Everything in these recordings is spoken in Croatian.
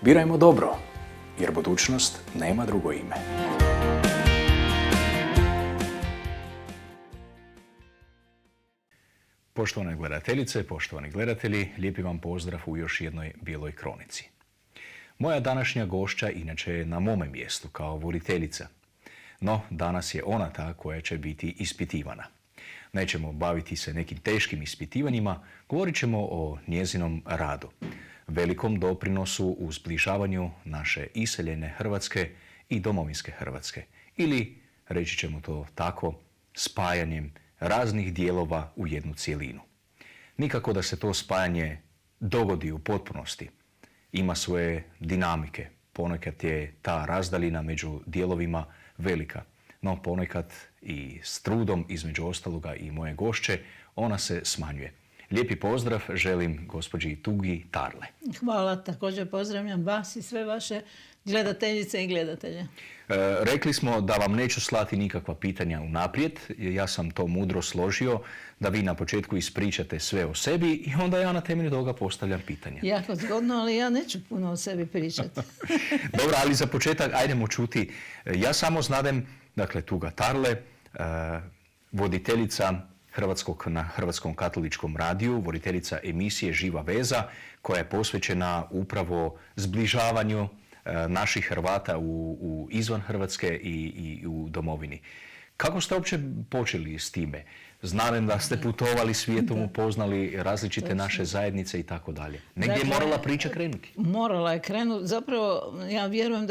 Birajmo dobro, jer budućnost nema drugo ime. Poštovane gledateljice, poštovani gledatelji, lijepi vam pozdrav u još jednoj Bijeloj kronici. Moja današnja gošća inače je na mome mjestu kao voditeljica, no danas je ona ta koja će biti ispitivana. Nećemo baviti se nekim teškim ispitivanjima, govorit ćemo o njezinom radu, velikom doprinosu u zbližavanju naše iseljene Hrvatske i domovinske Hrvatske, ili, reći ćemo to tako, spajanjem raznih dijelova u jednu cjelinu. Nikako da se to spajanje dogodi u potpunosti. Ima svoje dinamike. Ponekad je ta razdaljina među dijelovima velika, no ponekad i s trudom, između ostaloga i moje gošće, ona se smanjuje. Lijepi pozdrav želim gospođi Tugi Tarle. Hvala, također pozdravljam vas i sve vaše gledateljice i gledatelje. Rekli smo da vam neću slati nikakva pitanja unaprijed. Ja sam to mudro složio da vi na početku ispričate sve o sebi i onda ja na temelju toga postavljam pitanja. Jako zgodno, ali ja neću puno o sebi pričati. Dobro, ali za početak ajdemo čuti. Ja samo znadem, dakle, Tuga Tarle, voditeljica na Hrvatskom katoličkom radiju, voditeljica emisije Živa veza, koja je posvećena upravo zbližavanju naših Hrvata izvan Hrvatske i u domovini. Kako ste uopće počeli s time? Znam da ste putovali svijetom, upoznali različite naše zajednice i tako dalje. Negdje je morala priča krenuti. Morala je krenuti. Zapravo, ja vjerujem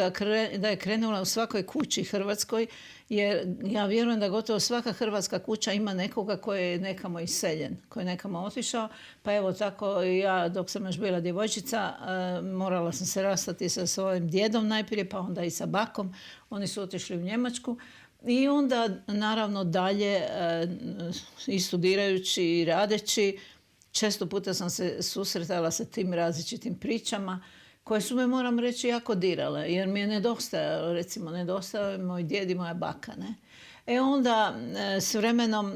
da je krenula u svakoj kući Hrvatskoj, jer ja vjerujem da gotovo svaka hrvatska kuća ima nekoga koji je nekamo iseljen, koji je nekamo otišao. Pa evo tako ja, dok sam još bila djevojčica, morala sam se rastati sa svojim djedom najprije, pa onda i sa bakom. Oni su otišli u Njemačku. I onda, naravno, dalje i studirajući i radeći, često puta sam se susretala sa tim različitim pričama koje su me, moram reći, jako dirale. Jer mi je nedostajao je moj djed i moja baka. Ne? Onda, s vremenom,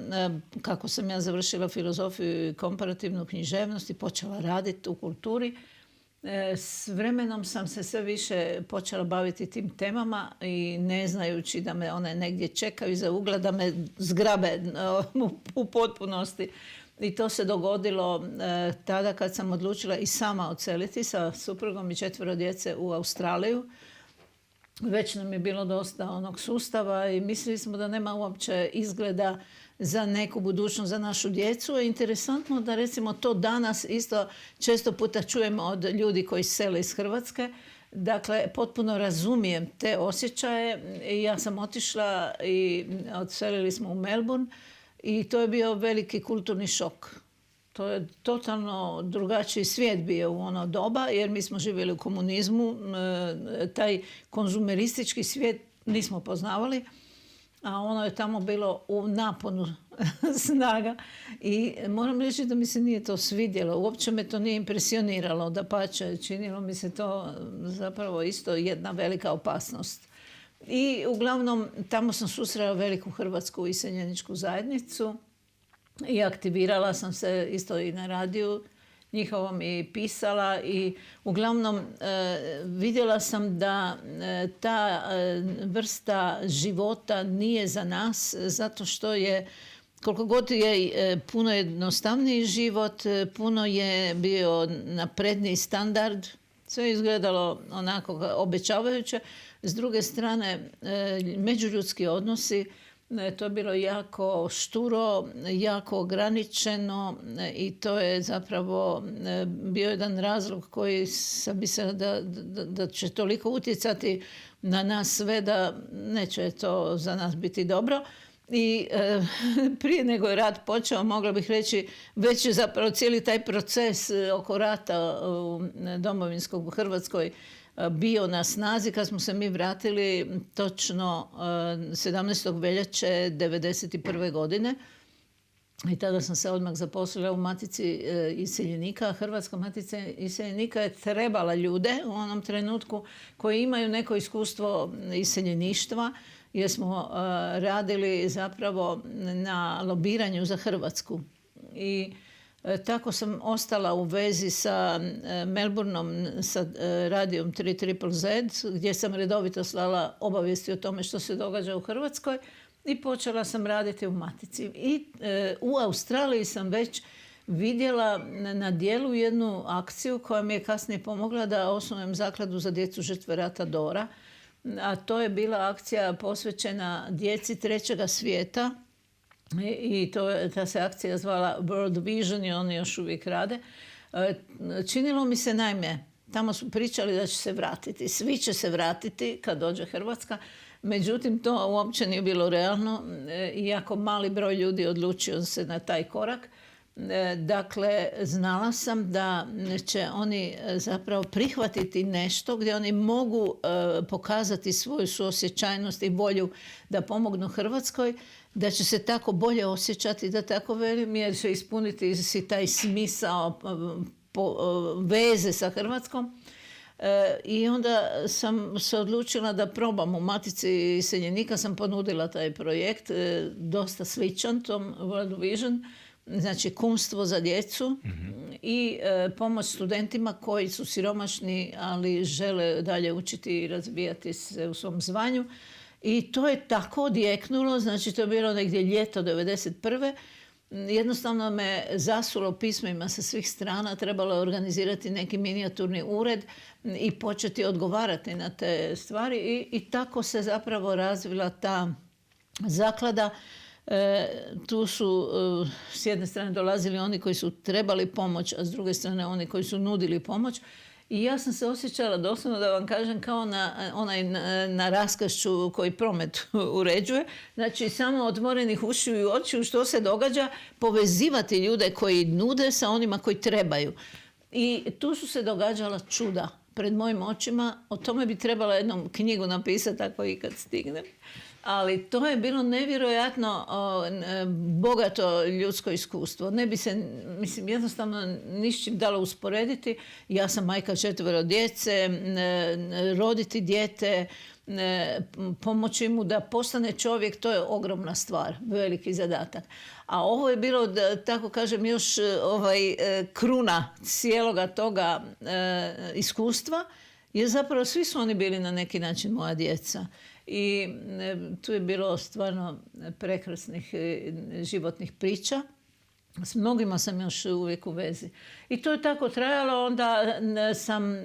kako sam ja završila filozofiju i komparativnu književnost i počela raditi u kulturi, s vremenom sam se sve više počela baviti tim temama i ne znajući da me one negdje čekaju iza ugla, da me zgrabe u potpunosti. I to se dogodilo tada kad sam odlučila i sama odseliti sa suprugom i 4 djece u Australiju. Već nam je bilo dosta onog sustava i mislili smo da nema uopće izgleda za neku budućnost za našu djecu. Je interesantno da recimo to danas isto često puta čujemo od ljudi koji sele iz Hrvatske. Dakle, potpuno razumijem te osjećaje. Ja sam otišla i odselili smo u Melbourne i to je bio veliki kulturni šok. To je totalno drugačiji svijet bio u ono doba, jer mi smo živjeli u komunizmu. Taj konzumeristički svijet nismo poznavali, a ono je tamo bilo u naponu snaga. I moram reći da mi se nije to svidjelo. Uopće me to nije impresioniralo. Dapače, činilo mi se to zapravo isto jedna velika opasnost. I uglavnom tamo sam susrela veliku hrvatsku iseljeničku zajednicu i aktivirala sam se isto i na radiju njihovom i pisala i uglavnom vidjela sam da ta vrsta života nije za nas, zato što je, koliko god je puno jednostavniji život, puno je bio napredniji standard, sve je izgledalo onako obećavajuće. S druge strane, međuljudski odnosi, to je bilo jako šturo, jako ograničeno i to je zapravo bio jedan razlog koji sam mislila da će toliko utjecati na nas sve da neće to za nas biti dobro. I prije nego je rat počeo, mogla bih reći, već je zapravo cijeli taj proces oko rata domovinskog u Hrvatskoj bio na snazi kad smo se mi vratili točno 17. veljače 1991. godine. I tada sam se odmah zaposlila u Matici iseljenika. Hrvatska Matica iseljenika je trebala ljude u onom trenutku koji imaju neko iskustvo iseljeništva, jer smo radili zapravo na lobiranju za Hrvatsku. I Tako sam ostala u vezi sa Melbourneom, sa radijom 3ZZZ, gdje sam redovito slala obavijesti o tome što se događa u Hrvatskoj i počela sam raditi u Matici. I u Australiji sam već vidjela na dijelu jednu akciju koja mi je kasnije pomogla da osnujem zakladu za djecu žrtve rata Dora. A to je bila akcija posvećena djeci trećega svijeta i ta se akcija zvala World Vision i oni još uvijek rade. Činilo mi se, naime, tamo su pričali da će se vratiti. Svi će se vratiti kad dođe Hrvatska. Međutim, to uopće nije bilo realno, iako mali broj ljudi odlučio se na taj korak. Dakle, znala sam da će oni zapravo prihvatiti nešto gdje oni mogu pokazati svoju suosjećajnost i volju da pomognu Hrvatskoj, da će se tako bolje osjećati, da tako velim, jer će ispuniti si taj smisao veze sa Hrvatskom. I onda sam se odlučila da probam. U Matici iseljenika sam ponudila taj projekt, dosta sličan tom World Vision, znači kumstvo za djecu i pomoć studentima koji su siromašni, ali žele dalje učiti i razvijati se u svom zvanju. I to je tako odjeknulo, znači to je bilo negdje ljeto 1991. Jednostavno me zasulo pismima sa svih strana, trebalo je organizirati neki minijaturni ured i početi odgovarati na te stvari i tako se zapravo razvila ta zaklada. Tu su s jedne strane dolazili oni koji su trebali pomoć, a s druge strane oni koji su nudili pomoć. I ja sam se osjećala doslovno, da vam kažem, kao na raskršću koji promet uređuje. Znači, samo otvorenih ušiju i očiju što se događa, povezivati ljude koji nude sa onima koji trebaju. I tu su se događala čuda pred mojim očima. O tome bi trebala jednom knjigu napisati ako ikad stignem. Ali to je bilo nevjerojatno bogato ljudsko iskustvo. Ne bi se, mislim, jednostavno ničim dalo usporediti. Ja sam majka 4 djece, roditi dijete, pomoći mu da postane čovjek, to je ogromna stvar, veliki zadatak. A ovo je bilo, da tako kažem, još kruna cijeloga toga iskustva, jer zapravo svi su oni bili na neki način moja djeca. I tu je bilo stvarno prekrasnih životnih priča. S mnogima sam još uvijek u vezi. I to je tako trajalo. Onda sam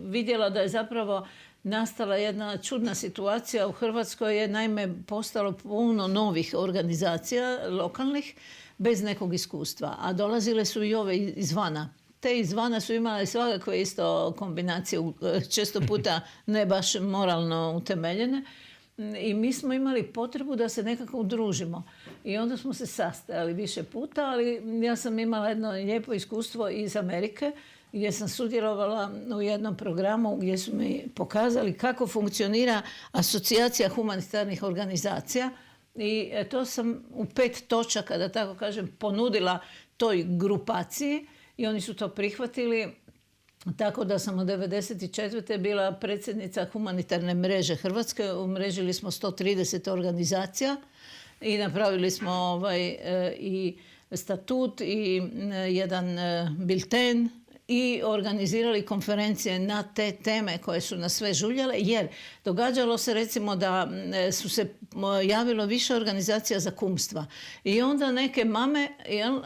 vidjela da je zapravo nastala jedna čudna situacija. U Hrvatskoj je naime postalo puno novih organizacija lokalnih bez nekog iskustva. A dolazile su i ove izvana. Te izvana su imale svakakve isto kombinacije, često puta ne baš moralno utemeljene. I mi smo imali potrebu da se nekako udružimo. I onda smo se sastajali više puta, ali ja sam imala jedno lijepo iskustvo iz Amerike, gdje sam sudjelovala u jednom programu gdje su mi pokazali kako funkcionira asocijacija humanitarnih organizacija. I to sam u 5 točaka, da tako kažem, ponudila toj grupaciji. I oni su to prihvatili, tako da sam od 1994. bila predsjednica humanitarne mreže Hrvatske. Umrežili smo 130 organizacija i napravili smo i statut i jedan bilten i organizirali konferencije na te teme koje su nas sve žuljale, jer događalo se recimo da su se javilo više organizacija za kumstva. I onda neke mame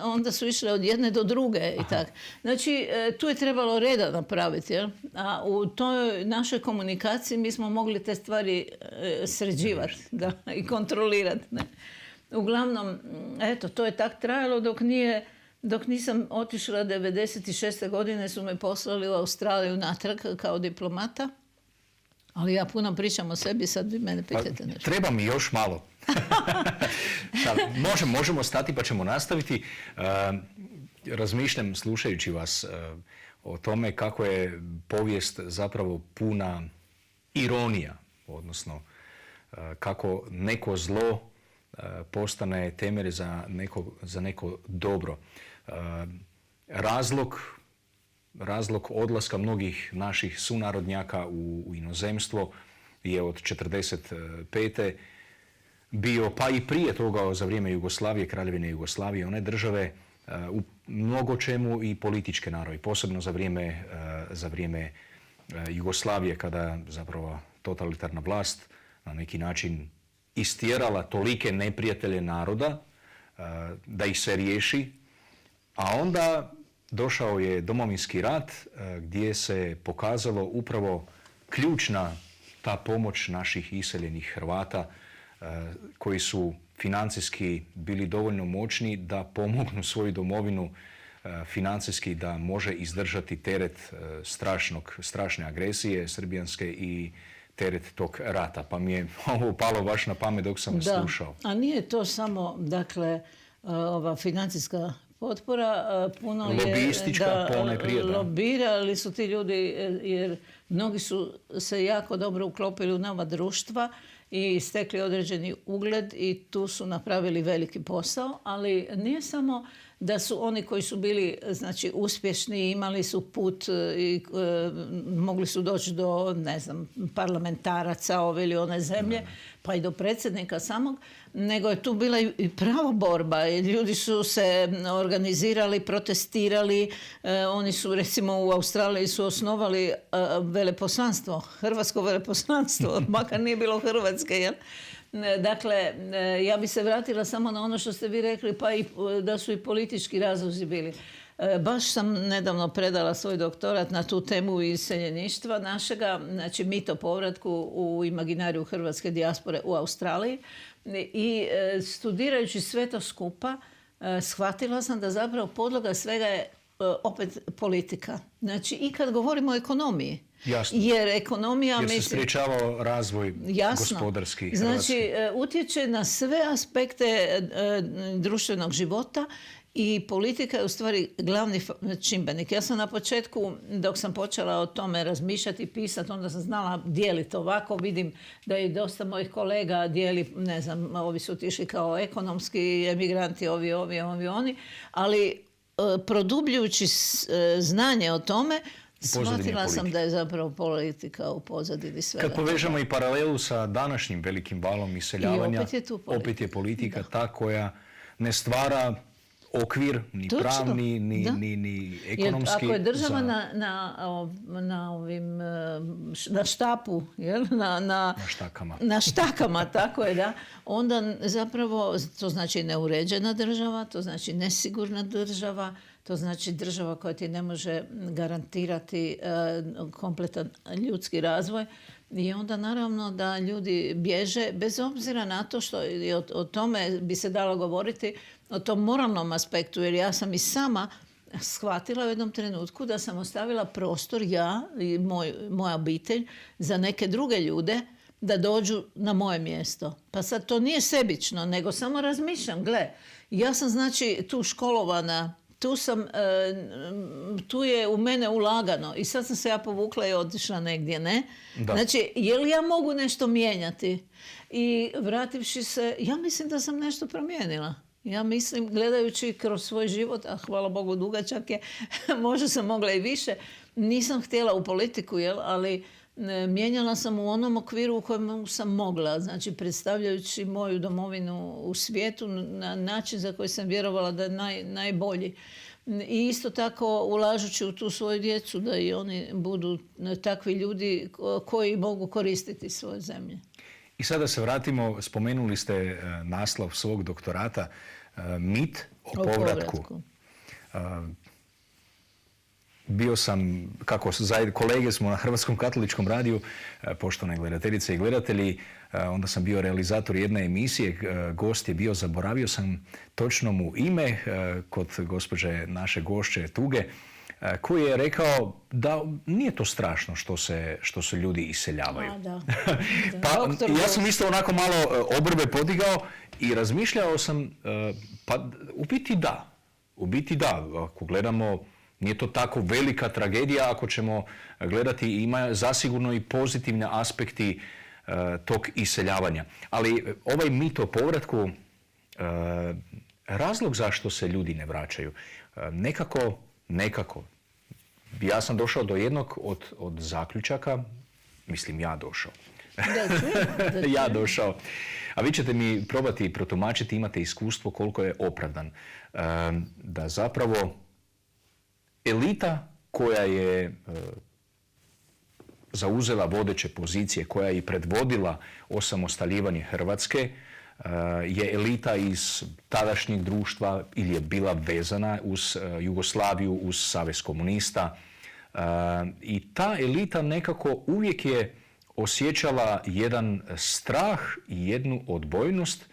onda su išle od jedne do druge i tako. Znači, tu je trebalo reda napraviti. Jel? A u toj našoj komunikaciji mi smo mogli te stvari sređivati i kontrolirati. Ne? Uglavnom, eto, to je tak trajalo dok nisam otišla 1996. godine, su me poslali u Australiju natrag kao diplomata. Ali ja puno pričam o sebi, sad vi mene pitate nešto. Treba mi još malo. Možemo stati pa ćemo nastaviti. Razmišljam slušajući vas o tome kako je povijest zapravo puna ironija, odnosno kako neko zlo postane temelj za neko dobro. Razlog odlaska mnogih naših sunarodnjaka u inozemstvo je od 1945. bio, pa i prije toga za vrijeme Jugoslavije, Kraljevine Jugoslavije, one države u mnogo čemu i političke naravi, posebno za vrijeme Jugoslavije, kada zapravo totalitarna vlast na neki način istjerala tolike neprijatelje naroda da ih se riješi, a onda došao je Domovinski rat gdje se pokazalo upravo ključna ta pomoć naših iseljenih Hrvata koji su financijski bili dovoljno moćni da pomognu svoju domovinu financijski, da može izdržati teret strašne agresije srbijanske i teret tog rata. Pa mi je ovo palo baš na pamet dok sam slušao. A nije to samo, dakle, ova financijska potpora, puno je... Lobistička, ponajprije, da. Lobirali su ti ljudi, jer mnogi su se jako dobro uklopili u nova društva i stekli određeni ugled i tu su napravili veliki posao, ali nije samo da su oni koji su bili, znači, uspješni, imali su put i mogli su doći do, ne znam, parlamentaraca ove ili one zemlje, pa i do predsjednika samog, nego je tu bila i prava borba. Ljudi su se organizirali, protestirali. Oni su, recimo, u Australiji su osnovali veleposlanstvo, hrvatsko veleposlanstvo, makar nije bilo Hrvatske, jel? Dakle, ja bi se vratila samo na ono što ste vi rekli, pa i da su i politički razlozi bili. Baš sam nedavno predala svoj doktorat na tu temu iseljeništva našega, znači mito povratku u imaginariju hrvatske dijaspore u Australiji. I studirajući sve to skupa, shvatila sam da zapravo podloga svega je opet politika. Znači, i kad govorimo o ekonomiji. Jasno. Jer ekonomija... Jer se sprječavao razvoj gospodarski Hrvatske. Znači, utječe na sve aspekte društvenog života i politika je u stvari glavni čimbenik. Ja sam na početku, dok sam počela o tome razmišljati i pisati, onda sam znala dijeliti ovako. Vidim da i dosta mojih kolega dijeli, ne znam, ovi su otišli kao ekonomski emigranti, ovi, oni. Ali produbljujući znanje o tome, shvatila sam da je zapravo politika u pozadini svega. Kad povežemo i paralelu sa današnjim velikim valom iseljavanja, opet je politika ta koja ne stvara okvir, ni pravni, ni ekonomski. Jer ako je država na štapu, jel? Na štakama, tako je, da. Onda zapravo to znači neuređena država, to znači nesigurna država, to znači država koja ti ne može garantirati kompletan ljudski razvoj. I onda naravno da ljudi bježe, bez obzira na to što o tome bi se dalo govoriti, o tom moralnom aspektu, jer ja sam i sama shvatila u jednom trenutku da sam ostavila prostor, ja i moja obitelj, za neke druge ljude da dođu na moje mjesto. Pa sad to nije sebično, nego samo razmišljam, gle, ja sam znači tu školovana, tu je u mene ulagano i sad sam se ja povukla i otišla negdje, ne? Da. Znači, je li ja mogu nešto mijenjati? I vrativši se, ja mislim da sam nešto promijenila. Ja mislim, gledajući kroz svoj život, a hvala Bogu dugačak je, možda sam mogla i više, nisam htjela u politiku, jel? Ali mijenjala sam u onom okviru u kojem sam mogla, znači predstavljajući moju domovinu u svijetu na način za koji sam vjerovala da je najbolji. I isto tako ulažući u tu svoju djecu da i oni budu takvi ljudi koji mogu koristiti svoje zemlje. I sada se vratimo, spomenuli ste naslov svog doktorata, mit o povratku. Bio sam, kako kolege smo na Hrvatskom katoličkom radiju, poštovane gledateljice i gledatelji, onda sam bio realizator jedne emisije, gost je bio, zaboravio sam točno mu ime, kod gospođe naše gošće Tuge, koji je rekao da nije to strašno što se ljudi iseljavaju. Pa ja sam isto onako malo obrve podigao i razmišljao sam, pa u biti da, ako gledamo, nije to tako velika tragedija ako ćemo gledati, ima zasigurno i pozitivni aspekti tog iseljavanja. Ali ovaj mit o povratku, razlog zašto se ljudi ne vraćaju, nekako, ja sam došao do jednog od zaključaka, mislim ja došao, Da čujem. Ja došao. A vi ćete mi probati protumačiti, imate iskustvo koliko je opravdan. Da zapravo elita koja je zauzela vodeće pozicije, koja je i predvodila osamostaljivanje Hrvatske, je elita iz tadašnjeg društva ili je bila vezana uz Jugoslaviju, uz Savez komunista. I ta elita nekako uvijek je osjećala jedan strah i jednu odbojnost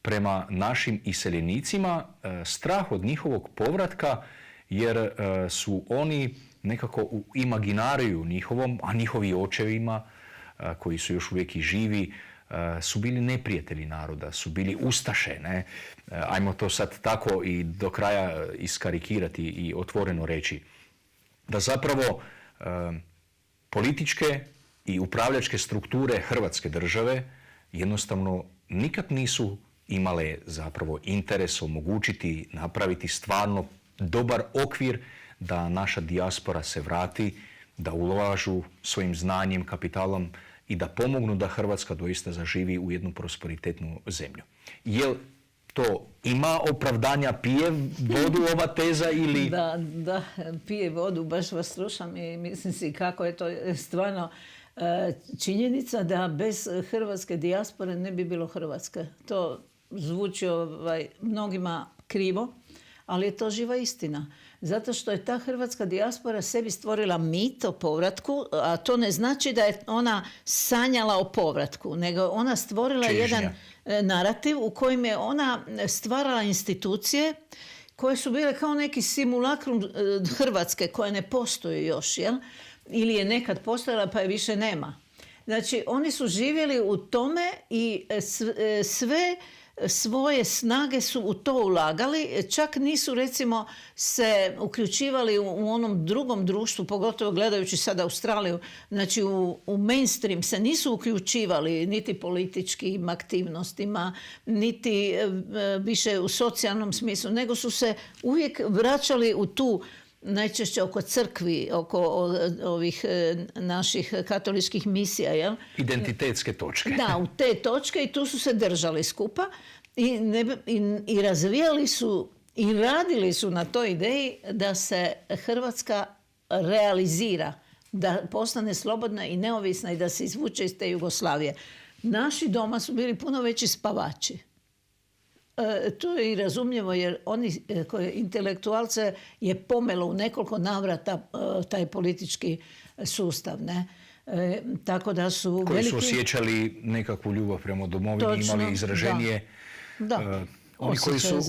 prema našim iseljenicima, strah od njihovog povratka jer su oni nekako u imaginariju njihovom, a njihovi očevima koji su još uvijek i živi, su bili neprijatelji naroda, su bili ustaše. Ne? Ajmo to sad tako i do kraja iskarikirati i otvoreno reći. Da zapravo političke i upravljačke strukture Hrvatske države jednostavno nikad nisu imale zapravo interes omogućiti, napraviti stvarno dobar okvir da naša dijaspora se vrati, da ulažu svojim znanjem, kapitalom i da pomognu da Hrvatska doista zaživi u jednu prosperitetnu zemlju. Jel to ima opravdanja, pije vodu ova teza ili... Da, pije vodu, baš vas slušam i mislim si kako je to stvarno činjenica da bez hrvatske dijaspore ne bi bilo Hrvatske. To zvuči mnogima krivo, ali je to živa istina. Zato što je ta hrvatska dijaspora sebi stvorila mit o povratku, a to ne znači da je ona sanjala o povratku, nego ona stvorila jedan narativ u kojem je ona stvarala institucije koje su bile kao neki simulakrum Hrvatske koje ne postoji još, jel? Ili je nekad postojala pa je više nema. Znači, oni su živjeli u tome i sve svoje snage su u to ulagali, čak nisu recimo se uključivali u onom drugom društvu, pogotovo gledajući sad Australiju, znači u mainstream se nisu uključivali niti političkim aktivnostima, niti više u socijalnom smislu, nego su se uvijek vraćali u tu, najčešće oko crkvi, oko ovih naših katoličkih misija, jel? Identitetske točke. Da, u te točke i tu su se držali skupa i razvijali su i radili su na toj ideji da se Hrvatska realizira, da postane slobodna i neovisna i da se izvuče iz te Jugoslavije. Naši doma su bili puno veći spavači. To je i razumljivo jer oni koje intelektualce je pomelo u nekoliko navrata taj politički sustav, ne? Tako da su koji su osjećali nekakvu ljubav prema domovini, imali izraženije. Da. Oni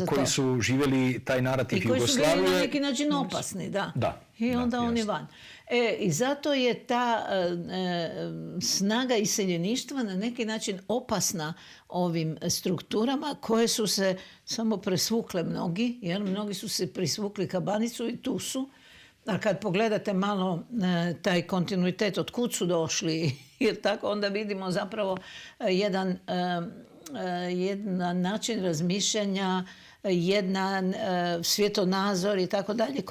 koji su živjeli taj narativ Jugoslavije. I koji su bili na neki način opasni, da. I onda oni van. I zato je ta snaga iseljeništva na neki način opasna ovim strukturama koje su se samo presvukle mnogi, jer mnogi su se prisvukli ka Banicu i tu su. A kad pogledate malo taj kontinuitet od kud su došli, jer tako onda vidimo zapravo jedan način razmišljanja, jedan svjetonazor i tako dalje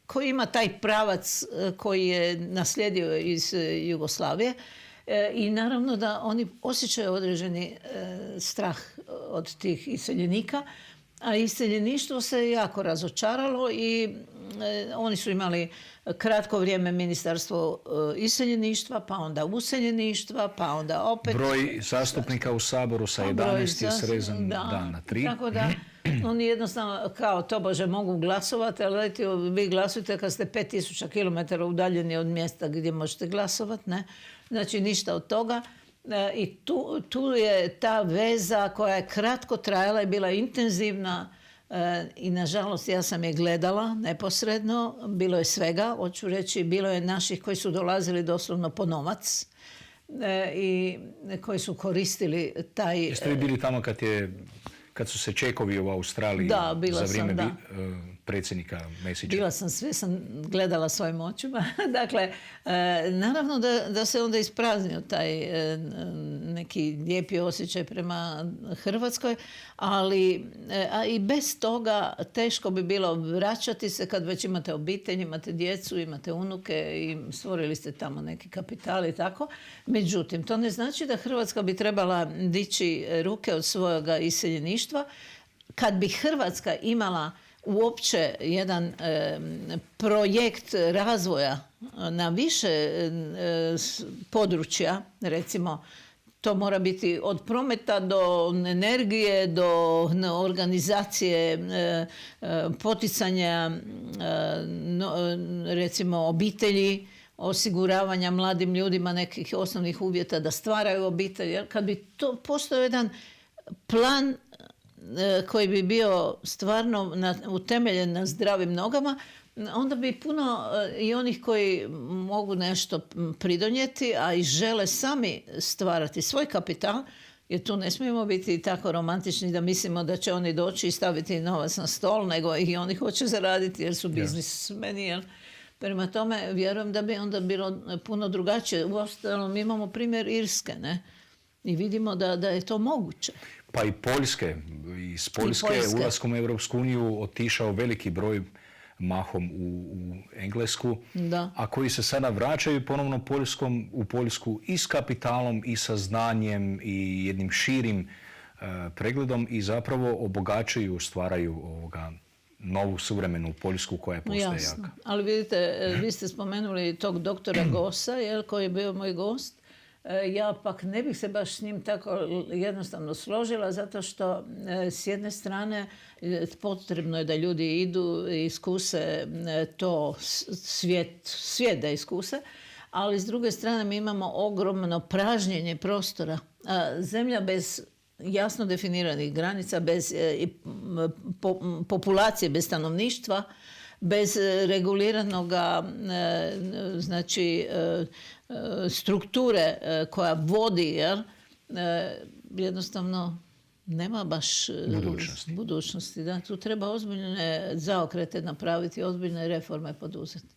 koji ima taj pravac koji je naslijedio iz Jugoslavije i naravno da oni osjećaju određeni strah od tih iseljenika, a iseljeništvo se jako razočaralo i oni su imali kratko vrijeme ministarstvo iseljeništva, pa onda useljeništva, pa onda opet... Broj zastupnika u Saboru sa 11 je srezan na 3. Tako da oni jednostavno kao tobože mogu glasovati, ali vi glasujete kad ste 5000 km udaljeni od mjesta gdje možete glasovati, ne? Znači ništa od toga. I tu je ta veza koja je kratko trajala i bila intenzivna i nažalost ja sam je gledala neposredno, bilo je svega, hoću reći, bilo je naših koji su dolazili doslovno po novac i koji su koristili taj... Jeste vi bili tamo kad su se čekovi u Australiji da, bila za vrijeme... sam, predsjednika Mesića? Bila sam, sve sam gledala svojim očima. Dakle, naravno da se onda ispraznio taj neki lijepi osjećaj prema Hrvatskoj, ali i bez toga teško bi bilo vraćati se kad već imate obitelj, imate djecu, imate unuke i stvorili ste tamo neki kapital i tako. Međutim, to ne znači da Hrvatska bi trebala dići ruke od svojega iseljeništva. Kad bi Hrvatska imala uopće jedan projekt razvoja na više područja, recimo, to mora biti od prometa do energije, do organizacije, poticanja recimo obitelji, osiguravanja mladim ljudima nekih osnovnih uvjeta da stvaraju obitelj. Jer kad bi to postojao jedan plan koji bi bio stvarno utemeljen na zdravim nogama, onda bi puno i onih koji mogu nešto pridonijeti, a i žele sami stvarati svoj kapital, jer tu ne smijemo biti tako romantični da mislimo da će oni doći i staviti novac na stol, nego i oni hoće zaraditi jer su biznismeni. Jel? Prema tome, vjerujem da bi onda bilo puno drugačije. Uostalom, mi imamo primjer Irske, ne? I vidimo da je to moguće. Pa i Poljske. Iz Poljske ulaskom u Europsku uniju otišao veliki broj mahom u Englesku, a koji se sada vraćaju ponovno u Poljsku i s kapitalom i sa znanjem i jednim širim pregledom i zapravo obogaćuju, stvaraju novu suvremenu Poljsku koja postaje jaka. Ali vidite, vi ste spomenuli tog doktora Gosa, koji je bio moj gost. Ja pak ne bih se baš s njim tako jednostavno složila, zato što s jedne strane potrebno je da ljudi idu i iskuse to svijet da iskuse, ali s druge strane mi imamo ogromno pražnjenje prostora. Zemlja bez jasno definiranih granica, bez populacije, bez stanovništva, bez reguliranog strukture koja vodi, jednostavno nema baš budućnosti. Da, tu treba ozbiljne zaokrete napraviti, ozbiljne reforme poduzeti.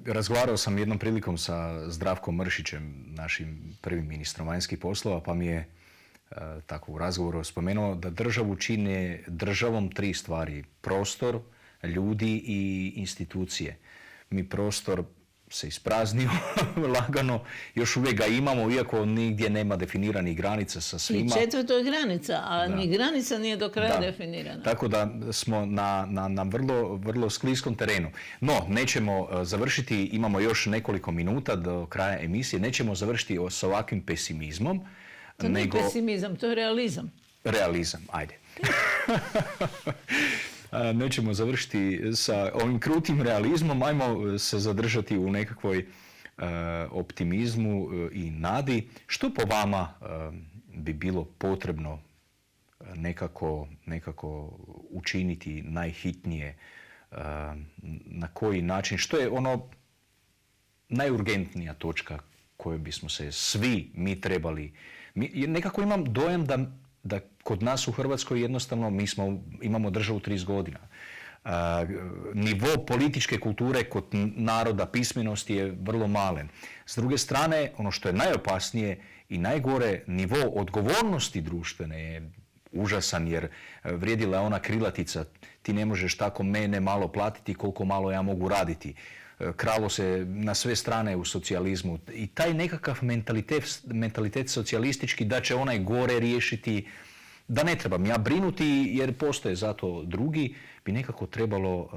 Razgovarao sam jednom prilikom sa Zdravkom Mršićem, našim prvim ministrom vanjskih poslova, pa mi je tako u razgovoru spomenuo da državu čine državom 3 stvari. Prostor, ljudi i institucije. Mi prostor se ispraznio lagano, još uvijek ga imamo, iako nigdje nema definiranih granica sa svima. I 4. je granica, a ni granica nije do kraja definirana. Tako da smo na vrlo, vrlo skliskom terenu. No, nećemo završiti, imamo još nekoliko minuta do kraja emisije, nećemo završiti s ovakvim pesimizmom. To nije pesimizam, to je realizam. Realizam, ajde. Nećemo završiti sa ovim krutim realizmom, ajmo se zadržati u nekakvoj optimizmu i nadi. Što po vama bi bilo potrebno nekako učiniti najhitnije? Na koji način? Što je ono najurgentnija točka koju bismo se svi mi trebali... Nekako imam dojam da kod nas u Hrvatskoj jednostavno imamo državu 30 godina. Nivo političke kulture kod naroda, pismenosti je vrlo malen. S druge strane, ono što je najopasnije i najgore, nivo odgovornosti društvene je užasan, jer vrijedila je ona krilatica: ti ne možeš tako mene malo platiti koliko malo ja mogu raditi. Kralo se na sve strane u socijalizmu. I taj nekakav mentalitet socijalistički da će onaj gore riješiti, da ne trebam ja brinuti jer postoje zato drugi, bi nekako trebalo...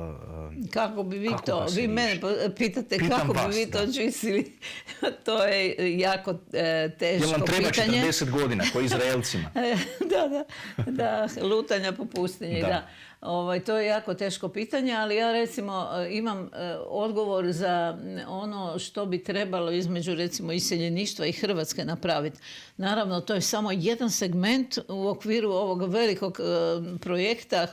Kako bi vi to? Vi mene pitate kako bi vi to čistili. To je jako teško pitanje. Jel nam treba 40 godina, ko Izraelcima? Da, lutanja po pustinji, da. To je jako teško pitanje, ali ja recimo imam odgovor za ono što bi trebalo između recimo iseljeništva i Hrvatske napraviti. Naravno, to je samo jedan segment u okviru ovog velikog projekta,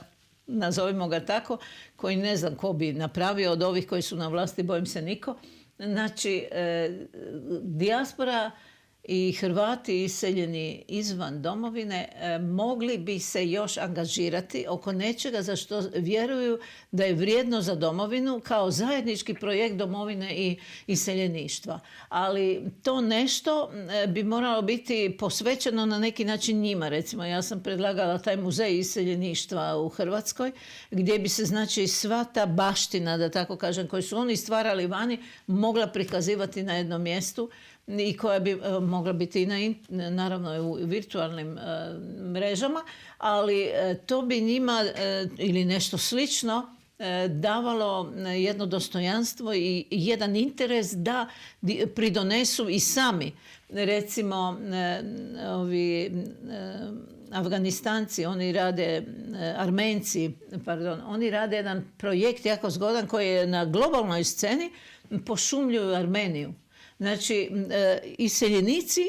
nazovimo ga tako, koji ne znam ko bi napravio od ovih koji su na vlasti, bojim se niko. Znači, dijaspora i Hrvati iseljeni izvan domovine mogli bi se još angažirati oko nečega za što vjeruju da je vrijedno za domovinu kao zajednički projekt domovine i iseljeništva. Ali to nešto bi moralo biti posvećeno na neki način njima. Recimo, ja sam predlagala taj muzej iseljeništva u Hrvatskoj, gdje bi se znači sva ta baština, da tako kažem, koju su oni stvarali vani, mogla prikazivati na jednom mjestu i koja bi mogla biti i naravno u virtualnim mrežama, ali to bi njima ili nešto slično davalo jedno dostojanstvo i jedan interes da pridonesu i sami. Recimo, ovi Afganistanci, Armenci, oni rade jedan projekt jako zgodan koji je na globalnoj sceni, pošumljuju Armeniju. Znači, iseljenici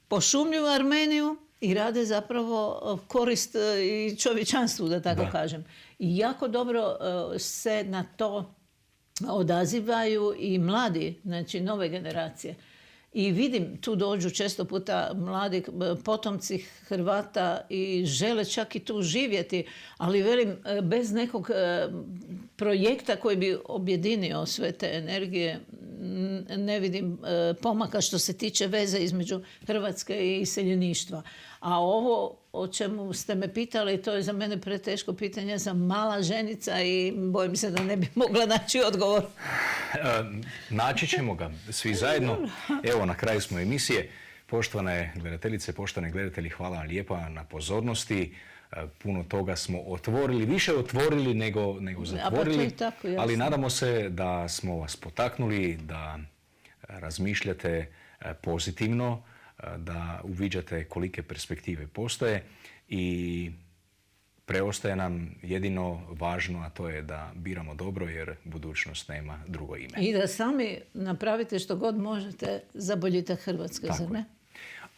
pošumljuju Armeniju i rade zapravo korist i čovječanstvu, da tako kažem. I jako dobro se na to odazivaju i mladi, znači nove generacije. I vidim, tu dođu često puta mladi potomci Hrvata i žele čak i tu živjeti, ali velim, bez nekog projekta koji bi objedinio sve te energije, ne vidim pomaka što se tiče veze između Hrvatske i iseljeništva. A ovo o čemu ste me pitali, to je za mene preteško pitanje, za mala ženica i bojim se da ne bi mogla naći odgovor. Naći ćemo ga svi zajedno. Evo, na kraju smo emisije. Poštovane gledateljice, poštovani gledatelji, hvala vam lijepa na pozornosti. Puno toga smo otvorili, više otvorili nego zatvorili, ali nadamo se da smo vas potaknuli da razmišljate pozitivno, da uviđate kolike perspektive postoje i preostaje nam jedino važno, a to je da biramo dobro jer budućnost nema drugo ime. I da sami napravite što god možete za boljitak Hrvatske, zar ne?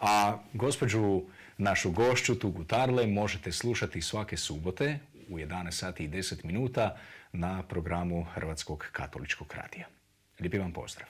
A gospođu našu gošću Tugu Tarle možete slušati svake subote u 11 sati i 10 minuta na programu Hrvatskog katoličkog radija. Lijepi vam pozdrav.